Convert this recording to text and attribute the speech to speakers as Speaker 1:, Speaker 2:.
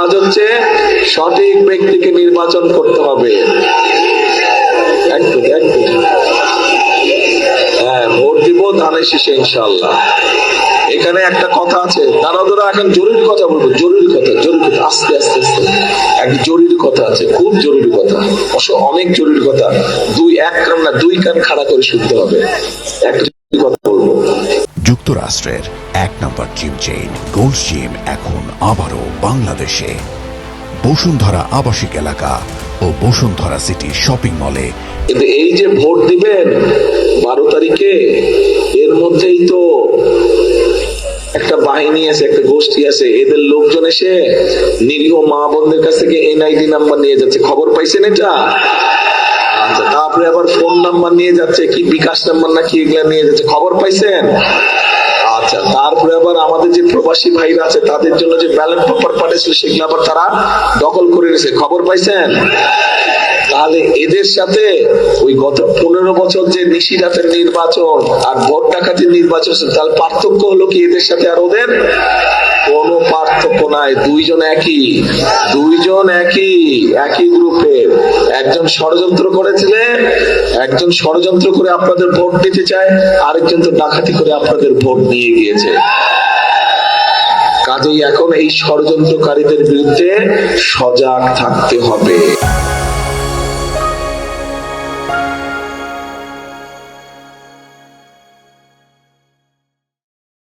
Speaker 1: কাজ হচ্ছে সঠিক ব্যক্তিকে নির্বাচন করতে হবে। হ্যাঁ, ভোট দিব ধানের শীষে ইনশাআল্লাহ। এখানে একটা কথা আছে, তারা এখন জরুরি কথা বলবো, জরুরি কথা, আস্তে আস্তে আস্তে এক জরুরি কথা আছে, খুব জরুরি কথা, অনেক জরুরি কথা। এক কান না, দুই কান খাড়া করে শুনতে হবে। একটা জরুরি কথা বলবো।
Speaker 2: যুক্তরাষ্ট্রের ১ নম্বর জিম চেইন গোল্ড জিম এখন আবারও বাংলাদেশে। বসুন্ধরা আবাসিক এলাকা ও বসুন্ধরা সিটি শপিং মলে।
Speaker 1: কিন্তু এই যে ভোট দিবেন 12 তারিখে, এর মধ্যেই তো একটা বাহিনী আছে, একটা গোষ্ঠী আছে, এদের লোকজন এসে নিরীহ মা বোনদের কাছ থেকে এনআইডি নাম্বার নিয়ে যাচ্ছে। খবর পাইছেন এটা? আচ্ছা, তারপরে আবার ফোন নাম্বার নিয়ে যাচ্ছে, কি বিকাশ নাম্বার না কি, এগুলা নিয়ে যাচ্ছে। খবর পাইছেন? আচ্ছা, তারপরে আবার আমাদের যে প্রবাসী ভাইরা আছে তাদের জন্য যে ব্যালট পেপার পাঠিয়েছিল সেগুলো আবার তারা দখল করে নিয়েছে। খবর পাইছেন? তাহলে এদের সাথে ওই গত 15 বছর যে নিশিরাতের নির্বাচন আর ভোট ডাকাতির নির্বাচন, তাহলে পার্থক্য হলো কি এদের সাথে আর ওদের? কোনো পার্থক্য নাই। দুইজন একই গ্রুপের। একজন ষড়যন্ত্র করেছিলেন, একজন ষড়যন্ত্র করে আপনাদের ভোট নিতে চায়, আরেকজন তো ডাকাতি করে আপনাদের ভোট নিয়ে গিয়েছে। কাজেই এখন এই ষড়যন্ত্রকারীদের বিরুদ্ধে সজাগ থাকতে হবে।